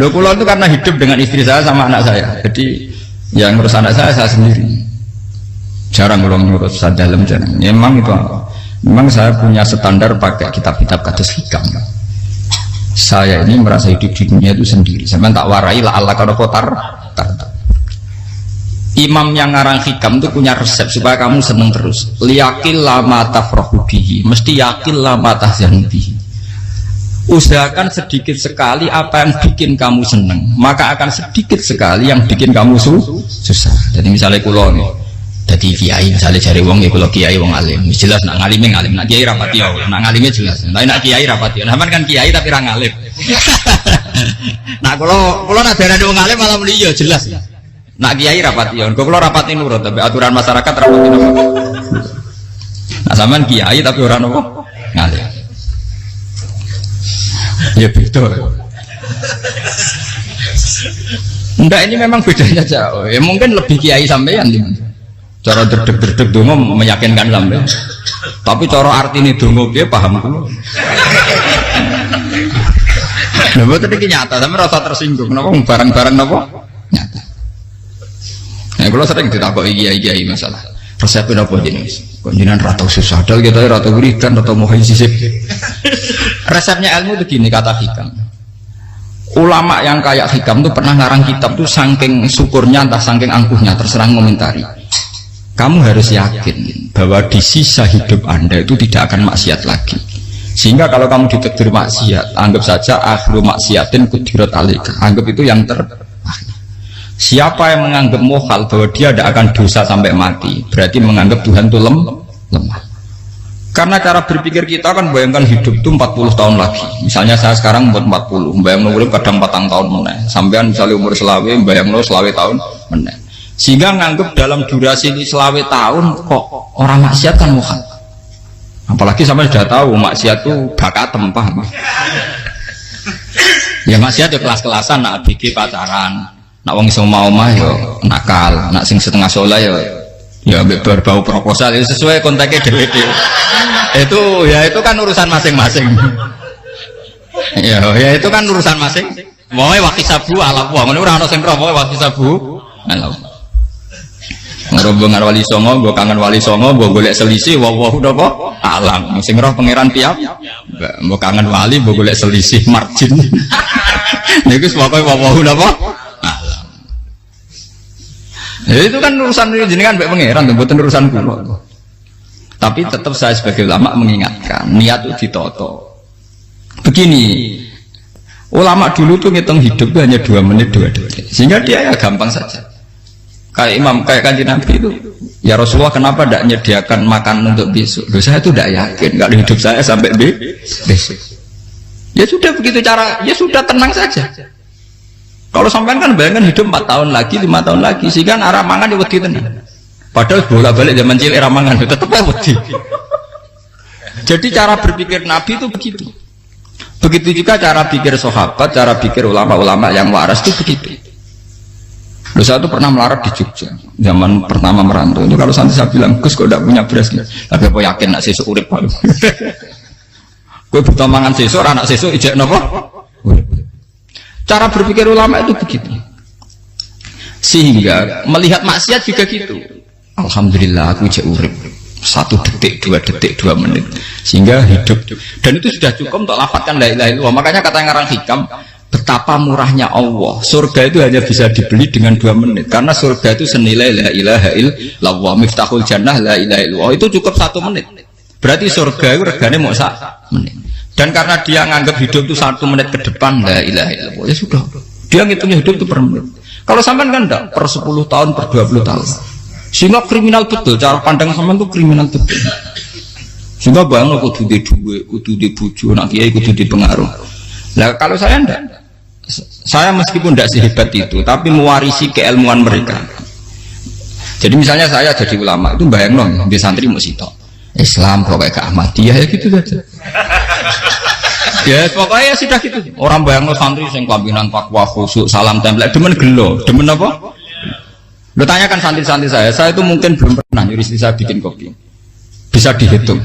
Loh kula itu karena hidup dengan istri saya sama anak saya. Jadi yang ngurus anak saya sendiri. Jarang kula ngurus dalam jarang. Memang itu memang saya punya standar pakai kitab-kitab kados hikam. Saya ini merasa hidup di dunia itu sendiri. Sampai tak warai lah Allah kalau kotar. Imam yang ngarang hikam itu punya resep supaya kamu seneng terus. Liyakil lama tafrahu bihi, mesti yakil lama tahzanu bihi. Usahakan sedikit sekali apa yang bikin kamu seneng, maka akan sedikit sekali yang bikin kamu susah. Jadi misalnya kulo nih, jadi kiai misalnya cari wong ya kulo kiai wong alim, jelas nak ngalim ngalim, nak kiai rapati ya, nak ngalimnya jelas. Tapi nak kiai rapati, nah kan kiai tapi orang ngalim. Nah kulo nak darah wong alim malah beliau jelas. Nak kiai rapati ya, kulo rapati nurut, tapi aturan masyarakat rapati nurut. Nah sampean kiai tapi orang nopo ngalim. Ya betul. Enggak, ini memang bedanya jauh. Ya mungkin lebih kiai sampean cara derdek-derdek dongo meyakinkan sampean. Tapi cara artine dongo piye paham kulo. Lha boten iki nyata, sampe rasa tersinggung napa barang-barang napa nyata. Nah, kulo sering ditakoki kiai-kiai masalah. Resepnya apa jenis? Konjinan rata susah, dal kita rata wiridan, rata mohon sisip. Resepnya ilmu itu gini kata hikam. Ulama yang kayak hikam itu pernah ngarang kitab tuh saking syukurnya entah saking angkuhnya terserah ngomentari. Kamu harus yakin bahwa di sisa hidup Anda itu tidak akan maksiat lagi. Sehingga kalau kamu ditakdir maksiat, anggap saja akhiru maksiatin kudirat alaika. Anggap itu yang siapa yang menganggap mohal bahwa dia tidak akan dosa sampai mati, berarti menganggap Tuhan itu lemah. Karena cara berpikir kita kan bayangkan hidup itu 40 tahun lagi. Misalnya saya sekarang umur 40, bayang umur kadang 4 tahun meneh. Sampean misalnya umur selawe, bayang selawe tahun meneh. Sehingga nganggap dalam durasi selawe tahun kok orang maksiat kan mohal. Apalagi sampai sudah tahu maksiat itu bakat tempah. Ya maksiat ya kelas-kelasan, nak bikin pacaran. Nak wong iso mau mah yo nakal, nak sing setengah soleh ya berbau proposal ya sesuai kontaknya dhewe-dhewe. Itu kan urusan masing-masing. Ya itu kan urusan masing. Wae waktu sabu ala wong ngono ora ono sing roh wae waktu sabu. Ala. Ngrobongan wali songo, mbok kangen wali songo, mbok golek selisih wae napa? Alam. Sing roh pangeran tiap. Mbok kangen wali, mbok golek selisih margin. Niku pokoke wae napa? Ya, itu kan urusan jenengan mbek pangeran, mboten urusan kula. Tapi tetap saya sebagai ulama mengingatkan, niat itu ditoto. Begini, ulama dulu tuh ngitung hidup itu hanya 2 menit 2 detik, sehingga dia ya gampang saja. Kayak imam, kayak kanjeng Nabi itu, ya Rasulullah kenapa tidak menyediakan makan untuk besok? Loh, saya itu tidak yakin kalau hidup saya sampai besok. Ya sudah begitu cara, ya sudah tenang saja. Kalau sampean kan bayangkan hidup 4 tahun lagi, 5 tahun lagi, sehingga arah mangan ya wedi tenan. Padahal bolak-balik zaman cilik arah mangan tetap wedi. Jadi cara berpikir Nabi itu begitu. Begitu juga cara pikir sahabat, cara pikir ulama-ulama yang waras itu begitu. Loh, saya itu pernah melarat di Jogja, zaman pertama merantau. Itu kalau santri saya bilang, Gus kok tidak punya beras, tapi apa yakin nak sesuk urip palu. Gue butuh mangan sesuk, anak sesuk ijek napa? Cara berpikir ulama itu begitu. Sehingga melihat maksiat juga gitu. Alhamdulillah aku ijek urip 1 detik, 2 detik, 2 menit. Sehingga hidup. Dan itu sudah cukup untuk lafadzkan la ilaha illallah. Makanya kata ngarang hikam, betapa murahnya Allah. Surga itu hanya bisa dibeli dengan 2 menit. Karena surga itu senilai la ilaha illallah. Miftahul jannah la ilaha illallah. Itu cukup 1 menit. Berarti surga itu regane mau 1 menit. Dan karena dia nganggap hidup itu 1 menit ke depan, la ilaha illallah, ya sudah. Dia ngitungnya hidup itu per menit. Kalau sampean kan enggak, per 10 tahun, per 20 tahun. Sehingga kriminal betul, cara pandang sampean itu kriminal betul. Sehingga bayang kudu di duwe, kudu di bojo, nak kiai kudu di pengaruh. Nah kalau saya enggak, saya meskipun enggak sehebat itu, tapi mewarisi keilmuan mereka. Jadi misalnya saya jadi ulama, itu bayang dong, di santri musito. Islam pokoknya ke Ahmadiyah ya gitu saja. Ya pokoknya ya sudah gitu. Orang bayangno santri sing pampinan takwa khusyuk salam tempel demen gelo, demen apa? Lo tanyakan santri-santri saya itu mungkin belum pernah nyuruh istri saya bikin kopi. Bisa dihitung.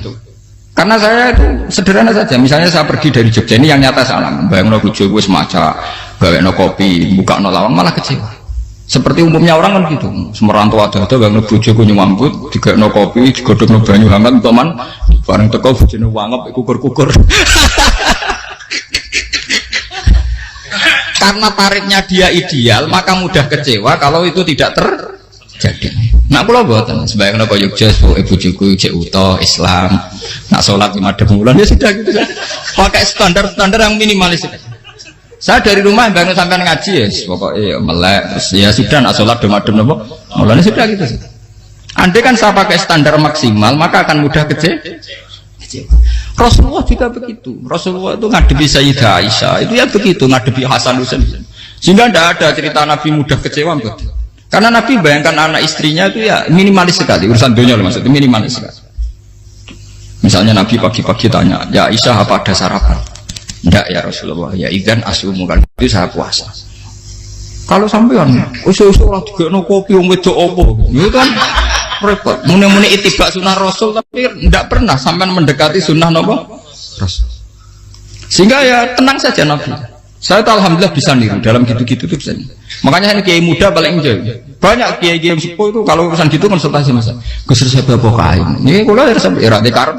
Karena saya itu sederhana saja. Misalnya saya pergi dari Jogja, ini yang nyata salam. Bayangno bojo wis maca gawekno kopi, bukakno lawang malah kecewa. Seperti umumnya orang kan gitu. Semerantau ada gak bojoku nyuambut, digawekno kopi, digodhogno banyu hangat teman, bareng teko bojone wangep kukur-kukur. Karena tarifnya dia ideal, maka mudah kecewa kalau itu tidak terjadi. Nak kula mboten, sebayangno kaya Yogya bojoku cek uta Islam, nak salat 5 bulan ya sudah gitu. Pakai standar-standar yang minimalis. Saya dari rumah bangun sampai ngaji ya, pokoknya melek, terus ya sudah nak sholat demadem nopo, mulanya sudah gitu. Andai kan saya pakai standar maksimal, maka akan mudah kecewa. Rasulullah juga begitu. Rasulullah itu ngadepi Sayyidah Aisyah, itu ya begitu ngadepi Hasan Husain. Sehingga tidak ada cerita Nabi mudah kecewa, betul. Karena Nabi bayangkan anak istrinya itu ya minimalis sekali, urusan dunia loh maksudnya minimalis sekali. Misalnya Nabi pagi-pagi tanya, ya Aisyah apa ada sarapan? Enggak ya Rasulullah, ya idzan asumu kan itu saya puasa. Kalau sampean usul-usul lah digekno kopi wong wedok opo? Itu kan repot. Muni-muni itibak sunnah Rasul tapi enggak pernah sampean mendekati sunnah napa? Rasul. Sehingga ya tenang saja Nabi. Saya tahu alhamdulillah bisa niru dalam gitu-gitu tuh bisa. Makanya ini kiai muda paling enjoy. Banyak kiai-kiai yang sepuh itu kalau urusan gitu konsultasi Mas. Gus resep apa kae? Niki kula resep era dekarep.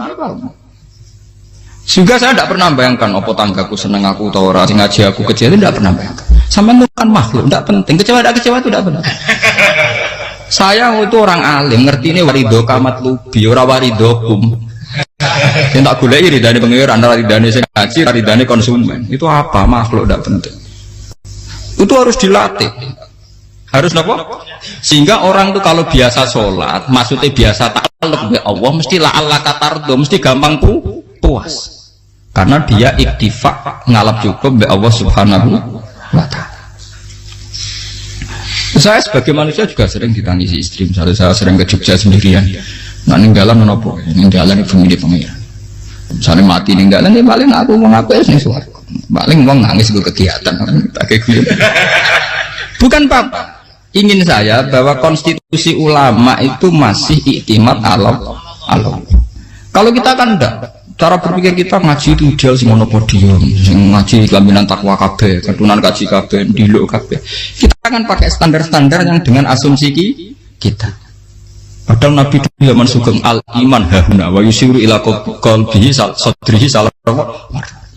Sehingga saya tidak pernah bayangkan apa tanggaku seneng aku atau orang ngaji aku kecewa, tidak pernah bayangkan. Sama itu kan makhluk, tidak penting. Kecewa tidak kecewa itu tidak benar. Saya itu orang alim, ngerti ini warido kamat lubi, ora warido kum. Yang tak gulai ridane pengiran, ridane sing ngaji, ridane konsumen. Itu apa makhluk tidak penting. Itu harus dilatih. Harus apa? Sehingga orang itu kalau biasa sholat, maksudnya biasa ta'alluq bi Allah, mesti la'alla katardo, mesti gampang puas. Karena dia iktifak ngalap cukup be Allah Subhanahu wa ta'ala. Saya sebagai manusia juga sering ditangisi istri. Misalnya saya sering ke Jogja sendirian. Nah ninggalan nopo, ninggalan ibu milih pengiran. Misalnya mati ninggalan, ini paling aku mau ngapain nih suara. Paling mau nangis gue kegiatan. Bukan apa. Ingin saya bahwa konstitusi ulama itu masih iktimat Allah. Kalau kita kan enggak. Cara berpikir kita ngaji itu ideal sing ono podium, sing ngaji kelaminan takwa kabeh, ketunan kaji kabeh, diluk kabeh. Kita akan pakai standar-standar yang dengan asumsi kita. Padahal Nabi itu zaman sugeng al iman hahuna wa yusiru ila qalbihi sadrihi salah.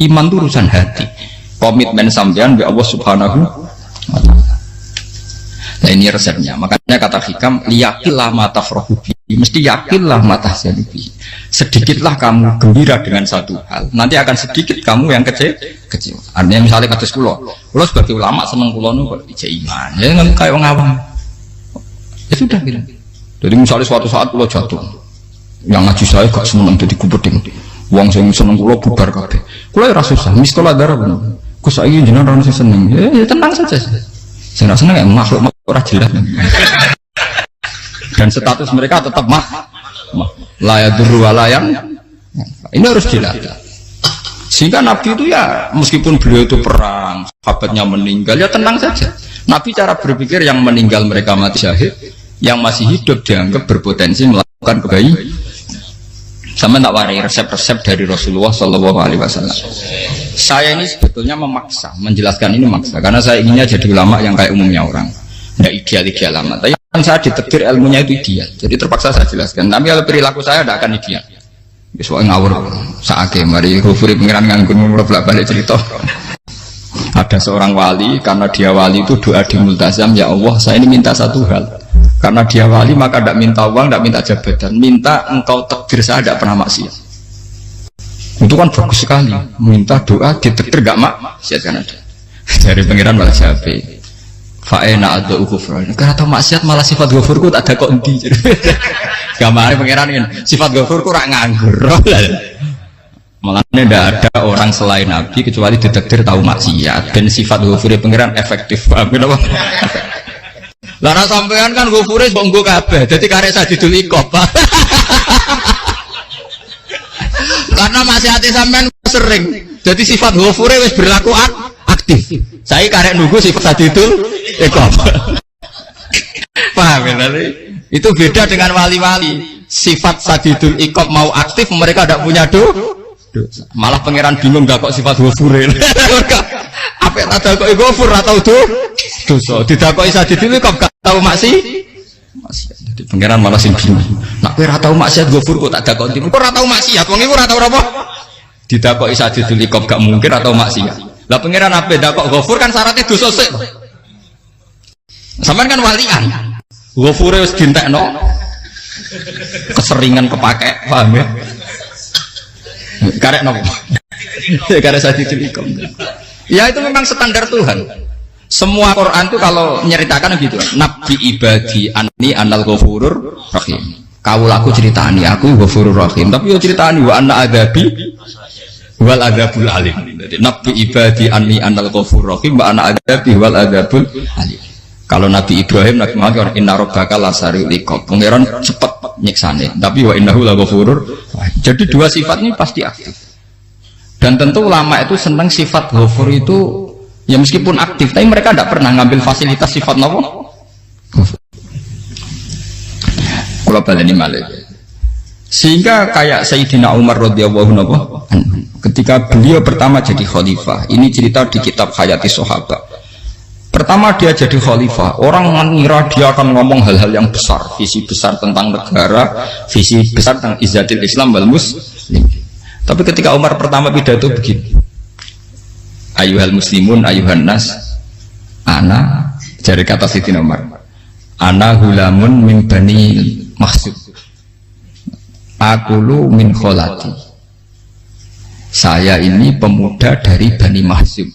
Iman itu urusan hati. Komitmen sampean be Allah Subhanahu wa taala. Nah ini resepnya. Makanya kata hikam liyakillah mata frohubi, mesti yakinlah mata selibi. Sedikitlah kamu gembira dengan satu hal, nanti akan sedikit kamu yang kecil. Artinya misalnya kados kula sebagai ulama seneng kula nu kok ijek iman, ya nggak kayak wong awam. Ya sudah gitu. Jadi misalnya suatu saat kula jatuh, yang ngaji saya gak seneng jadi kubeding. Wong sing seneng kula bubar kabeh. Kula ora susah, miskola darah bener. Gus saiki jenengan ora seneng. Ya tenang saja. Saya seneng ya makhluk ora jelas. Dan status mereka tetap layaduru walayang. Ini harus dilatih. Sehingga Nabi itu ya meskipun beliau itu perang, sahabatnya meninggal, ya tenang saja. Nabi cara berpikir yang meninggal mereka mati syahid, yang masih hidup dianggap berpotensi melakukan kebaikan. Sama tak warai resep-resep dari Rasulullah SAW. Saya ini sebetulnya memaksa, menjelaskan ini maksa, karena saya inginnya jadi ulama yang kayak umumnya orang, tidak ideal amat. Tapi kan saya ditakdir ilmunya itu ideal, jadi terpaksa saya jelaskan. Tapi kalau perilaku saya tidak akan ideal. Soalnya ngawur, saatnya mari kufuri pengiran nganggur bolak-balik cerita. Ada seorang wali, karena dia wali itu doa di multazam, ya Allah saya ini minta satu hal. Karena dia wali maka tidak minta uang, tidak minta jabatan, minta engkau takdir saya tidak pernah maksiat. Itu kan bagus sekali, minta doa ditakdir gak maksiat kan ada. Dari pengiran malah siapa? Fa'ena ada ukufran. Karena tahu maksiat malah sifat ghafurku tak ada kok endi. Gamane pengiran kan sifat ghafurku rak nganggur. Malah tidak ada orang selain Nabi kecuali ditakdir tahu maksiat, dan sifat ghafur pengiran efektif. Paham kenapa? Lara sampean kan ghafure mbok nggo kabeh, dadi karek sadidul iqab. Karena maksiate sampean sering. Jadi sifat ghafure wis berlaku aktif. Saya karek nunggu sifat sadidul iqab. Paham ya? Itu beda dengan wali-wali. Sifat sadidul iqab mau aktif, mereka tidak punya dosa. Malah pangeran bingung gak kok sifat ghafure. Apa apik tak dakoki ghafur ora tau dosa. Didakoki sadidil kok gak tau maksiat. Jadi pangeran malah sing bingung. Nak kowe ora tau maksiat ghafur kok tak dakoki. Kok ora tau maksiat wong iku ora tau apa? Didakoki sadidil kok gak mungkin atau maksiat. Lah pangeran ape dakok ghafur kan syaratnya dosa sik. Sampeyan kan walian. Ghafure wis dientekno. Keseringan kepake, paham ya? Karek nopo? Karek sadidil ikom. Ya itu memang standar Tuhan. Semua Quran itu kalau menyeritakan gitu. Nabi ibadi anni anal ghafurur rahim. Kaulaku ceritani aku ghafurur rahim. Tapi yo ceritani wa anna adabi wal adabul alim. Jadi Nabi ibadi anni anal ghafurur rahim wa anna adabi wal adabul alim. Kalau Nabi Ibrahim, Nabi Muhammad, inna rabbaka lasari'ul iqab. Pangeran cepat nyiksane. Tapi wa innahu laghafurur. Jadi dua sifat ini pasti aktif. Dan tentu ulama itu senang sifat ghafur itu ya meskipun aktif, tapi mereka tidak pernah ngambil fasilitas sifat apa? Kalau baleni malih. Sehingga kayak Sayyidina Umar radhiyallahu anhu ketika beliau pertama jadi khalifah, ini cerita di kitab Hayati Sahabat. Pertama dia jadi khalifah, orang mengira dia akan ngomong hal-hal yang besar, visi besar tentang negara, visi besar tentang izzatil Islam wal muslim. Tapi ketika Umar pertama pidato begini, ayuhal muslimun ayuhan nas, ana, dari kata Sayyidina Umar, ana hulamun min bani mahsub, akulu min kholati. Saya ini pemuda dari Bani Mahsub.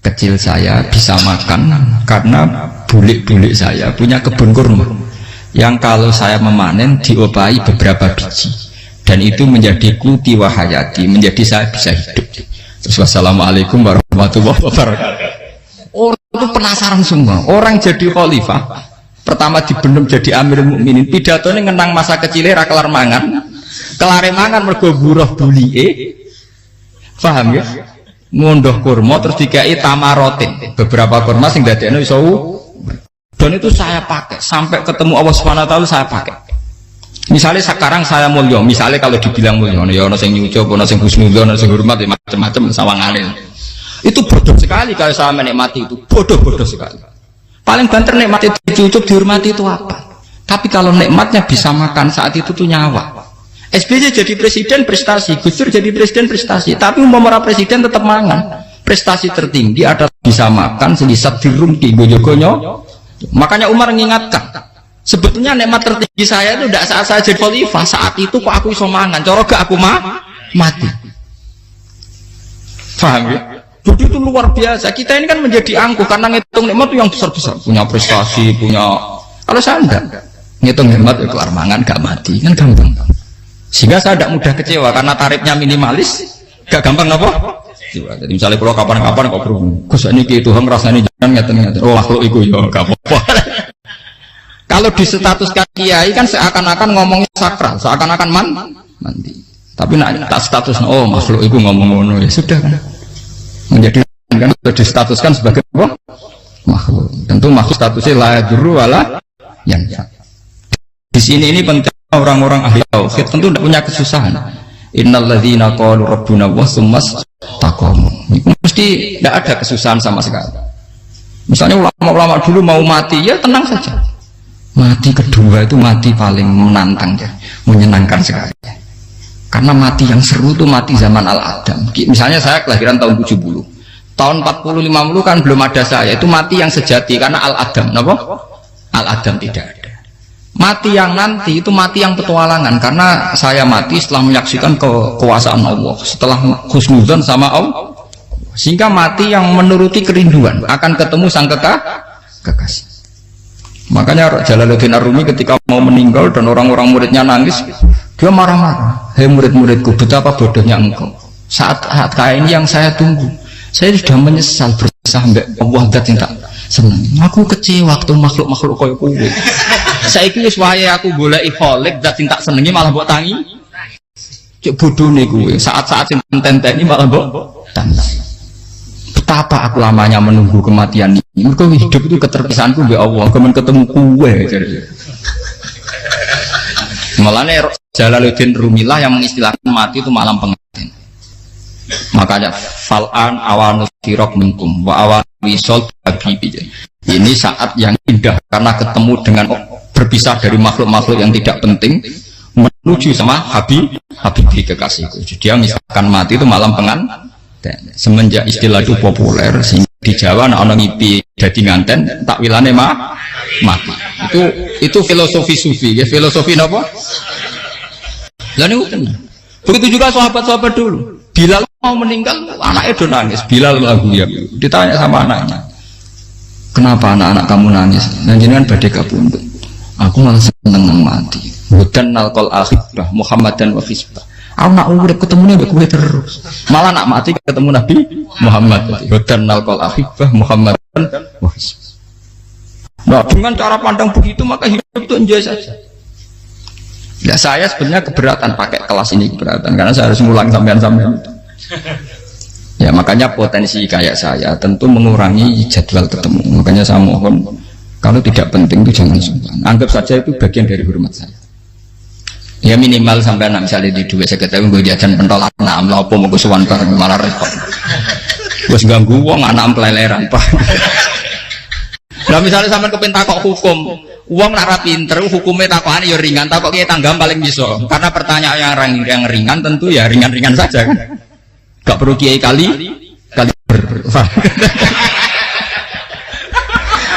Kecil saya bisa makan karena bulik-bulik saya punya kebun kurma yang kalau saya memanen diopahi beberapa biji dan itu menjadi kuti wahayati, menjadi saya bisa hidup. Terus wassalamualaikum warahmatullahi wabarakatuh. Orang itu penasaran semua. Orang jadi khalifah pertama dibenem jadi amirul mukminin, pidatonya ngenang masa kecilnya ra kelar mangan, kelare mangan mergo buruh bulike, paham ya? Ngunduh kurma terus dikai tamarotin, beberapa kurma sing dadekno iso, dan itu saya pakai sampai ketemu Allah Subhanahu wa taala saya pakai. Misalnya sekarang saya mulya, misalnya kalau dibilang mulya ya ono sing nyucup, ono sing husnudzon, ono sing hormat ya macam-macam sawangane. Itu bodoh sekali kalau saya menikmati itu, bodoh sekali. Paling banter nikmati dicucup dihormati itu apa? Tapi kalau nikmatnya bisa makan saat itu tuh nyawa. SBY jadi presiden prestasi, Gus Dur jadi presiden prestasi, tapi umpama presiden tetap mangan. Prestasi tertinggi ada bisa makan selisat dirumki goyo-goyo. Makanya Umar mengingatkan, sebetulnya nikmat tertinggi saya itu tidak saat saya jadi khalifah, saat itu kok aku iso mangan, coro gak aku mati. Paham ya? Jadi itu luar biasa. Kita ini kan menjadi angkuh karena ngitung nikmat itu yang besar-besar, punya prestasi, punya. Kalau saya enggak ngitung nikmat ya kelar mangan gak mati, kan gampang. Sehingga saya tidak mudah kecewa karena tarifnya minimalis, gak gampang apa? Jadi misalnya kalau kapan-kapan kok berhubung, Gus ini Tuhan rasanya jangan ngeten-ngeten. Oh makhluk itu ya gak apa-apa. Kalau disetatuskan kiai kan seakan-akan ngomongnya sakral, seakan-akan mandi. Tapi nak tak status, oh makhluk itu ngomong-ngomong ya sudah kan. Menjadi kan sudah distatuskan sebagai apa? Makhluk. Tentu makhluk statusnya la yadurru wala yanfa. Di sini ini penting. Orang-orang ahli tauhid tentu tidak punya kesusahan. Innalladzina qalu rabbuna wa tsummas taqamu. Mesti tidak ada kesusahan sama sekali. Misalnya ulama-ulama dulu mau mati, ya tenang saja. Mati kedua itu mati paling menantang ya, menyenangkan sekali. Karena mati yang seru itu mati zaman Al-Adam. Misalnya saya kelahiran tahun 70. Tahun 40-50 kan belum ada saya. Itu mati yang sejati karena Al-Adam. Kenapa? Al-Adam tidak ada. Mati yang nanti itu mati yang petualangan karena saya mati setelah menyaksikan kekuasaan Allah, setelah husnudzon sama Allah, sehingga mati yang menuruti kerinduan akan ketemu sang kekasih. Makanya Jalaluddin Ar-Rumi ketika mau meninggal dan orang-orang muridnya nangis, dia marah-marah. Hei murid-muridku, betapa bodohnya engkau. Saat kayak ini yang saya tunggu, saya sudah menyesal berusaha mbak Allah dat yang tak senang. Aku kecewa waktu makhluk-makhluk koyo kowe. Saiki wis wayahe aku goleki kholik zat sing tak senengi malah mbok tangi. Cuk bodone kuwe, saat-saat sing tenteni malah mbok tantang. Betapa aku lamanya menunggu kematian ini. Mergo hidup itu keterpisahanku mbek Allah, kemen ketemu kuwe. Malane Jalaluddin Rumilah yang mengistilahkan mati itu malam pengantin. Makanya fal'an awanus sirok minkum wa awan wisol habibi. Ini saat yang indah karena ketemu dengan berpisah dari makhluk-makhluk yang tidak penting menuju sama habibi kekasihku. Jadi dia misalkan mati itu malam pengantin. Semenjak istilah itu populer sehingga di Jawa orang ngipi jadi nganten takwilane mati. Itu filosofi sufi, ya filosofi apa? Lalu begitu juga sahabat-sahabat dulu. Bilal mau meninggal, anaknya udah nangis. Bilal lagu ya. Ditanya sama anaknya, kenapa anak-anak kamu nangis? Dan jenengan badai kabundut. Aku malah seneng mati. Hudan nalkol akhibah Muhammad dan Wafisbah. Aku nak urip ketemunya mbek kowe terus. Malah nak mati ketemu Nabi Muhammad. Hudan nalkol akhibah Muhammad dan Wafisbah. Nah, dengan cara pandang begitu maka hidup itu enjoy saja. Ya saya sebenarnya keberatan pakai kelas ini, keberatan karena saya harus ngulang sampean-sampean. Ya makanya potensi kayak saya tentu mengurangi jadwal ketemu. Makanya saya mohon kalau tidak penting itu jangan sungkan. Anggap saja itu bagian dari hormat saya. Ya minimal sampai misalnya di dua sekretari gue jajan pentolan enam lah apa mau gue suwan bareng malah repot. Gue ganggu uang anak peleleran pak. Nah misalnya sampai kepentak kok hukum, uang nak pinter, hukumnya takokan ya ringan, takok kita tanggam paling bisa. Karena pertanyaan yang ringan tentu ya ringan-ringan saja kan. Gak perlu kiai kali ber.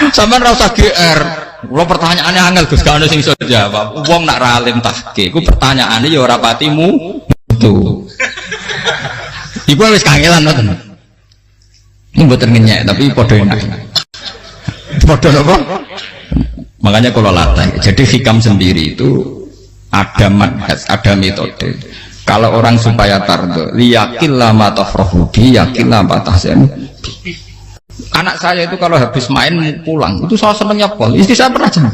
Sampai rasa GR. Lo pertanyaannya angel Gus, gak ada sing iso jawab. Uang nak ralim tahke, ku pertanyaannya ya ora patimu itu. Iku wis kangelan ngoten. Ini mboten ngenyek tapi padha enak. Padha apa? Makanya kalau latih. Jadi hikam sendiri itu ada manhaj, ada metode. Kalau orang supaya tardo, liyakil lama tafrohubi, yakil lama tahsen. Anak saya itu kalau habis main pulang, itu saya senengnya pol. Istri saya pernah jangan.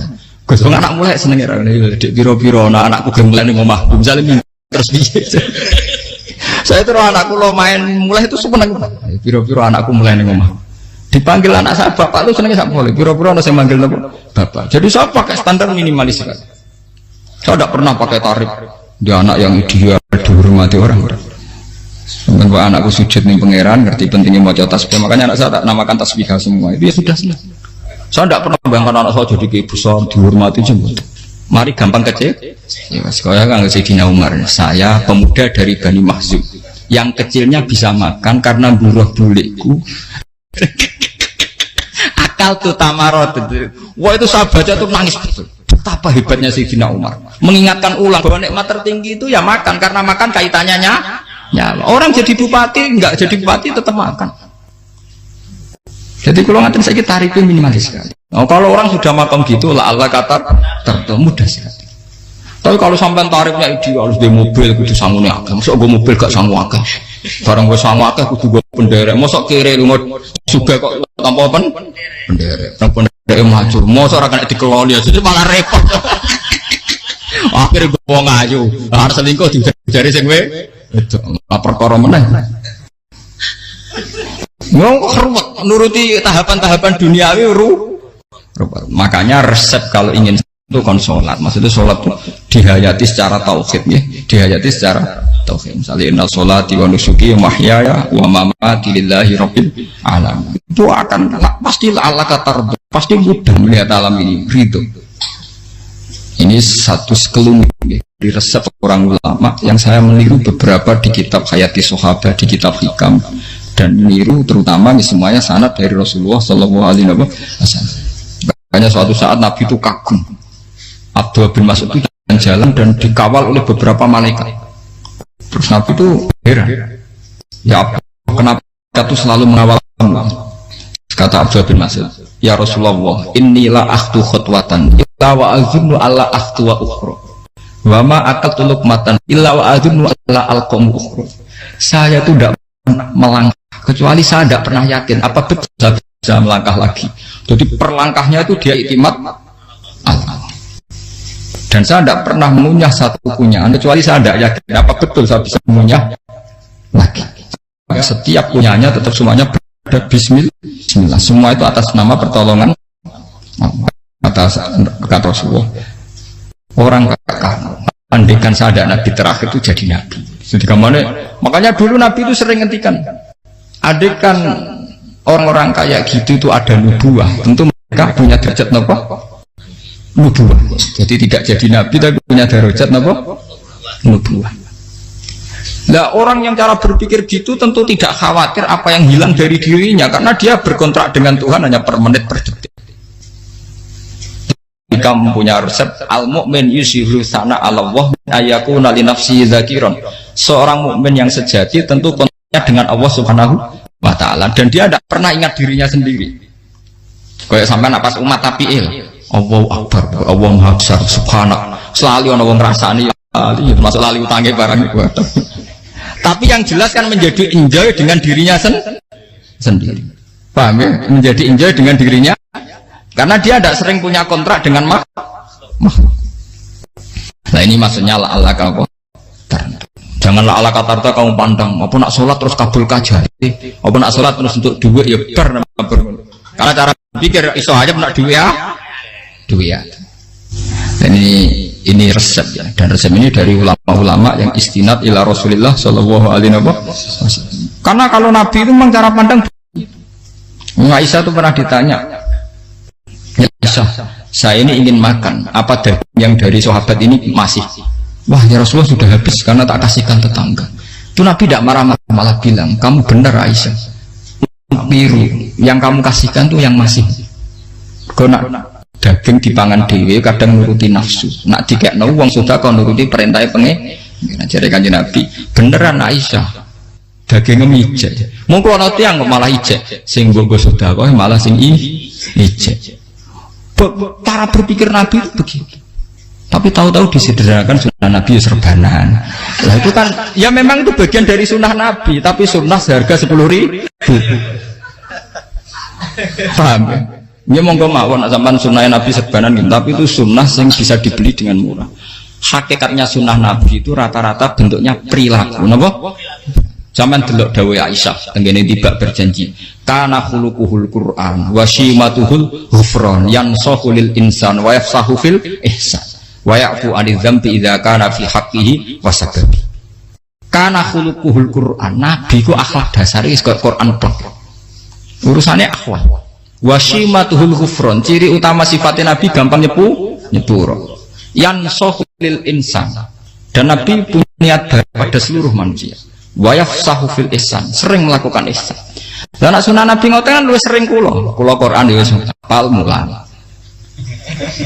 Gus, anak mulai senengnya dek biro-biro, anak-anakku gemulai nih ngomah, misalnya terus biasa. Saya terus anakku lo main mulai itu seneng. Biro-biro anakku mulai nih ngomah. Dipanggil anak saya bapak itu senengnya tak boleh. Biro-biro ada yang manggil bapak. Jadi saya pakai standar minimalis. Saya tidak pernah pakai tarif. Dia anak yang ideal dihormati orang. Sementara anakku sujud nih pangeran, ngerti pentingnya mau tasbih. Makanya anak saya tak namakan tasbihah semua. Itu ya sudah selesai. Saya tidak pernah bayangkan anak saya jadi kayak besar dihormati jemput. Mari gampang kecil. Ya sekolah kan Sayyidina Umar. Saya pemuda dari Bani Mahzub. Yang kecilnya bisa makan karena buruh bulikku. Akal tuh tamarot. Wah itu saya baca tuh nangis betul. Betapa hebatnya Sayyidina Umar. Mengingatkan ulang bahwa nikmat tertinggi itu ya makan karena makan kaitannya nyawa. Orang jadi bupati enggak jadi bupati tetap makan. Jadi kalau ngatain saya tarifnya minimalis sekali. Oh, kalau orang sudah makan gitu lah Allah kata mudah sekali. Tapi kalau sampai tarifnya ideal harus di mobil kudu sangune akeh. Mosok gue mobil gak sangu akeh. Barang gue sangu akeh kudu gue penderek. Mosok kiri lu juga kok tanpa penderek. Penderek maju. Mosok ora kena dikeloli jadi malah repot. Akhirnya gue wong ayu. Harus selingkuh dijari sing we. Itu perkara meneh. Ngomong nuruti tahapan-tahapan duniawi makanya resep kalau ingin itu kon sholat, maksudnya sholat itu dihayati secara tauhid ya, dihayati secara tauhid. Misalnya inna sholati wa nusuki wa mahyaya wa mamati lillahi rabbil alamin. Itu akan pasti Allah kata pasti mudah melihat alam ini ridho. Ini satu sekelumit ya, di resep orang ulama yang saya meniru beberapa di kitab Hayati Sahabat, di kitab Hikam, dan meniru terutama ini semuanya sanad dari Rasulullah Shallallahu Alaihi Wasallam. Makanya suatu saat Nabi itu kagum. Abdullah bin Mas'ud itu jalan dan dikawal oleh beberapa malaikat. Terus Nabi itu heran. Ya kenapa itu selalu mengawal kamu? Kata Abdullah bin Mas'ud, ya Rasulullah, inilah akhtu khutwatan illa wa azunnu alla akhtu wa ukhra wa ma aqaltu luqmatan illa wa azunnu alla alqamu ukhra. Saya itu tidak pernah melangkah kecuali saya tidak pernah yakin apa betul saya bisa melangkah lagi. Jadi perlangkahnya itu dia iktimat Allah. Dan saya tidak pernah mengunyah satu kunyahan kecuali saya tidak yakin apa betul saya bisa mengunyah lagi. Setiap kunyahnya tetap semuanya ada Bismillah. Semua itu atas nama pertolongan atas kata Rasulullah. Orang kata andaikan saya ada nabi terakhir itu jadi nabi. Jadi kemana? Makanya dulu Nabi itu sering ngendikan, adekan orang-orang kayak gitu itu ada nubuah, tentu mereka punya derajat apa? Nubuah. Jadi tidak jadi Nabi tapi punya derajat apa? Nubuah. Nah orang yang cara berpikir gitu tentu tidak khawatir apa yang hilang dari dirinya, karena dia berkontrak dengan Tuhan hanya per menit per detik. Jika mempunyai resep al-mu'min yusiru sana Allah ayakuna li nafsi zakiron. Seorang mukmin yang sejati tentu kontraknya dengan Allah Subhanahu wa ta'ala, dan dia tidak pernah ingat dirinya sendiri. Kayak sampai pas umat tapi'il, Allahu Akbar, Allah Maha Besar, subhanak. Selalu orang ngrasani termasuk lali utangnya barang itu. Tapi yang jelas kan menjadi enjoy dengan dirinya sendiri. Paham ya? Menjadi enjoy dengan dirinya. Karena dia tidak sering punya kontrak dengan makhluk. Nah ini maksudnya Allah kau. Janganlah Allah kata kamu pandang. Apa nak sholat terus kabul kajar. Apa nak sholat terus untuk duit ya ber. Karena cara pikir iso aja nak duit ya. Duit ya. Dan ini resep ya. Dan resep ini dari ulama-ulama yang istinad ila Rasulullah Shallallahu Alaihi Wasallam. Karena kalau Nabi itu memang cara pandang. Aisyah itu pernah ditanya. Ya, saya ini ingin makan apa daging yang dari sahabat ini masih, wah ya Rasulullah sudah habis karena tak kasihkan tetangga. Itu Nabi tidak marah-marah, malah bilang kamu benar Aisyah, biru yang kamu kasihkan tuh yang masih. Kau nak daging dipangan dewe kadang nuruti nafsu, nak dikekno wong sudah kau nuruti perintah pengen. Jadi kanjeng Nabi beneran Aisyah dagingnya ijek, mungkin orang tiang malah ijek, sing gue sudah kau malah sing ijek. Cara berpikir Nabi itu begitu. Tapi tahu-tahu disederhanakan sunnah Nabi serbanan. Nah itu kan ya memang itu bagian dari sunnah Nabi, tapi sunnah seharga 10.000. Paham ya? Ya monggo mawon sampean sunnah Nabi serbanan gitu, tapi itu sunnah yang bisa dibeli dengan murah. Hakikatnya sunnah Nabi itu rata-rata bentuknya perilaku. Napa? Zaman delok dawuh Aisyah tenggene tiba berjanji kana khuluquhul Qur'an wa shimatuhul ghufran yansahu lil insan wa yafsahu fil ihsan wa ya'fu 'anil dzambi idza kana fi haqqihi wa sababi. Kana khuluquhul Qur'an, Nabi ku akhlak dasare wis kaya Quran tok. Urusane akhlak. Wa shimatuhul ghufran, ciri utama sifatnya Nabi gampang nyepuro. Yansahu lil insan, dan Nabi punya niat baik pada seluruh manusia. Wa yafsahu fil ihsan, sering melakukan ihsan. Dan sunnah Nabi ngoten kan luwih sering kula Quran ya wis hafal mulang.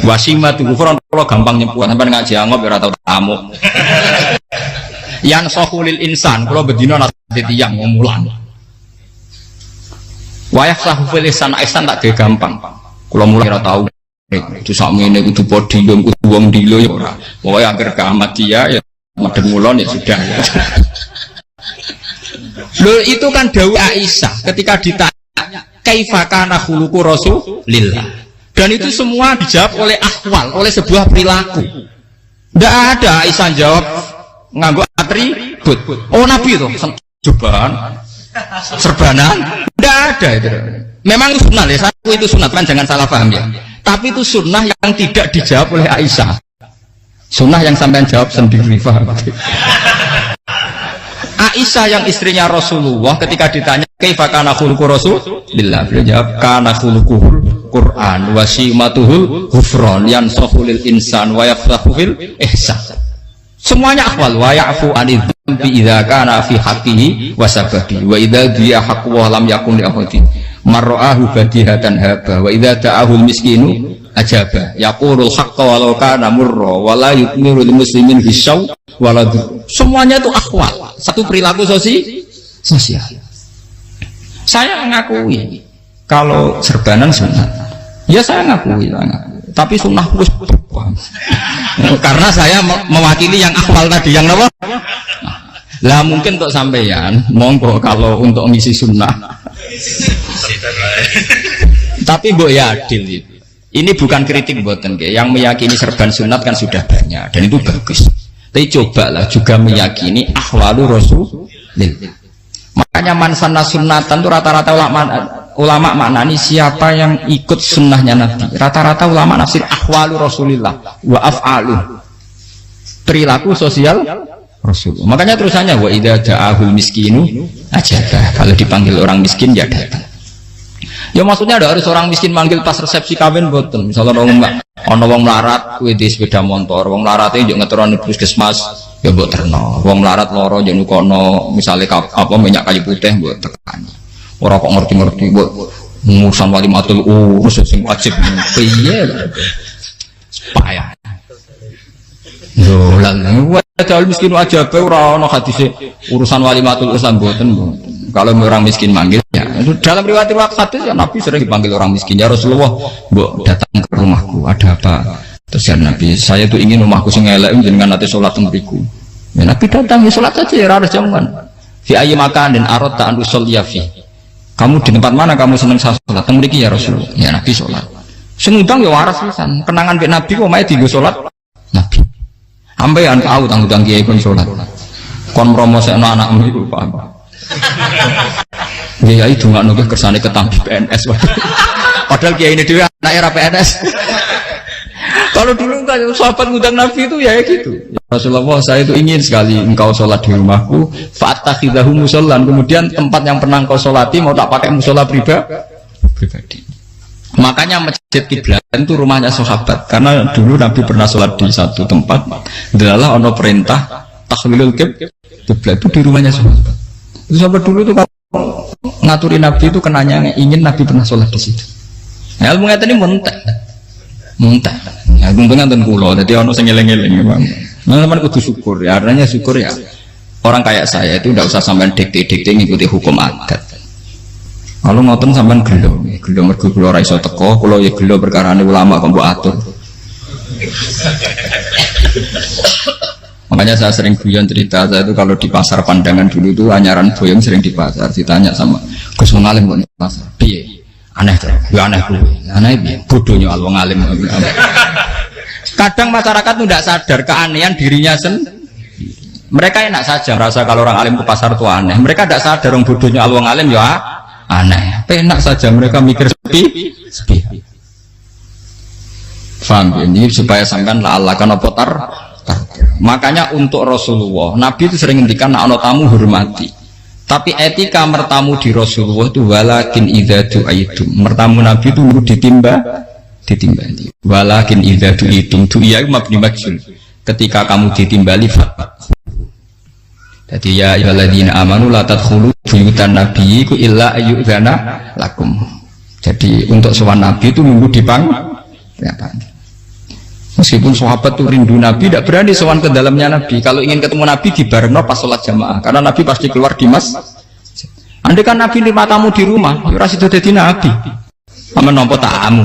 Wasimatu kufron kula gampang nyebut sampean ngaji angop ora tau tamu. Yang sahulil insan kula bedina nate tiyang mulang. Wa yafsahu fil ihsan, ihsan tak gampang. Kula mulai ora tau. Itu sakmene kudu podium kudu wong dilo ya ora. Pokoke anggere kiamat dia ya medeng mulon ya sudah. Loh itu kan dawuh Aisyah ketika ditanya kaifa kana khuluqu Rasulillah, dan itu semua dijawab oleh ahwal, oleh sebuah perilaku. Tidak ada Aisyah jawab nganggo atribut. Oh Nabi itu jubahan serbanan, tidak ada itu. Memang itu sunnah ya, satu itu sunnah kan, jangan salah paham ya. Tapi itu sunnah yang tidak dijawab oleh Aisyah, sunnah yang sampean jawab sendiri, paham? Aisyah yang istrinya Rasulullah ketika ditanya kaifa kana khuluqu Rasulillah, beliau jawab kana khuluquhul Qur'an wa simatuhul ghufran yansahu lil insan wa yafsahu fil ihsan. Semuanya akhwal wa ya'fu 'anil dzambi idza kana fi haqqihi wa sababi wa idza dia haqqu wa lam yakun li ahadin marra'ahu badihatan haba wa idza ta'ahul miskinu ajaba yaqulul haqqa walau kana murra wa la yutmiru lil muslimin bisaw wala. Semuanya itu akhwal, satu perilaku sosial. Saya mengakui kalau serbanan sunnah, ya saya ngakui. Tapi sunnah terus karena saya mewakili yang akhwal tadi, yang apa? Lah mungkin untuk sampeyan, monggo kalau untuk ngisi sunnah. Tapi mbok ya adil itu. Ini bukan kritik mboten nggih. Yang meyakini serban sunat kan sudah banyak dan itu bagus. Tapi cobalah juga meyakini ahwalu Rasulillah. Makanya mansana sunnatan itu rata-rata ulama maknani siapa yang ikut sunnahnya Nabi. Rata-rata ulama nafsir ahwalu Rasulillah wa af'alu, perilaku sosial Rasulullah. Makanya terusannya wa idza ja'ahul miskinu ajabah. Kalau dipanggil orang miskin ya datang. Ya maksudnya ada harus orang miskin manggil pas resepsi kawin boten. Misalnya ana wong melarat kuwi di sepeda motor, wong mlarate yo ngeteroni puskesmas ya mbok terno. Wong melarat loro yo nukono misale apa minyak kayu putih mbok tekani. Ora kok ngerti-ngerti mbok ngurusan walimatul urus sing wajib piye lho. Payah. Yo lan wajal miskin aja pe ora ana hadise urusan walimatul urus mboten. Kalau orang miskin manggil ya dalam riwayat hadis ya Nabi sering dipanggil orang miskin ya Rasulullah mbok datang ke rumahku ada apa terus ya Nabi saya tuh ingin rumahku sing elek jenengan nanti sholat tembriku ya Nabi datang ya sholat saja ya harus jaman fi ayyi makan dan arad ta an usolliya fi kamu di tempat mana kamu seneng sholat tembriki ya Rasulullah ya Nabi sholat sing undang ya waras pisan kenangan mek Nabi kok mae dienggo sholat Nabi ampean tahu tanggung kiai pun sholat kon promosekno anakmu iku paham ya itu nggak nunggu kersane ketampi PNS padahal kiai ini dia anak era PNS kalau dulu kan sahabat ngundang Nabi itu ya gitu ya Rasulullah saya itu ingin sekali engkau sholat di rumahku fa'takhidahu musallan kemudian tempat yang pernah engkau sholati mau tak pakai musola pribadi makanya masjid kiblat itu rumahnya sahabat karena dulu Nabi pernah sholat di satu tempat adalah ono perintah tahlilul kiblat itu di rumahnya sahabat. Itu sahabat dulu itu kalau ngaturin Nabi itu kenanya ingin Nabi pernah sholat di situ. Ya, ilmu ngeten ini muntah. Ya, untungnya enten kula, jadi ono sing eling-eling, Bang. Teman-teman kudu syukur ya, artinya syukur ya. Orang kayak saya itu tidak usah sampean dikte-dikte ngikuti hukum adat. Kalau ngoten sampean gelo mergo kula ora iso teko, kula ya gelo perkarane ulama kok mbok atur. Makanya saya sering guyon cerita saya itu kalau di pasar Pandangan dulu itu anyaran boyong sering di pasar ditanya sama Gus wong alim kok di pasar piye aneh tuh ya aneh piye bodohnya al wong alim kadang masyarakat itu tidak sadar keanehan dirinya sendiri mereka enak saja merasa kalau orang alim ke pasar itu aneh mereka tidak sadar orang bodohnya al wong alim ya aneh enak saja mereka mikir sepi paham ini supaya sampean la'allakan apa makanya untuk Rasulullah Nabi itu sering ngendikan ana tamu hormati tapi etika mertamu di Rasulullah itu walakin idza du'aitum mertamu Nabi itu ditimbali walakin idza du'itum du'iya mabni majhul ketika kamu ditimbali fatwa jadi ya ayyuhalladzina amanu la tadkhulu buyutan nabiyyi illa ayyudzana lakum jadi untuk sowan Nabi itu nunggu dipanggil meskipun sahabat tuh rindu Nabi tidak berani sowan ke dalamnya Nabi kalau ingin ketemu Nabi di bareng pas sholat jamaah karena Nabi pasti keluar di andai kan Nabi lima tamu di rumah ora sido dadi Nabi amen nampa tamu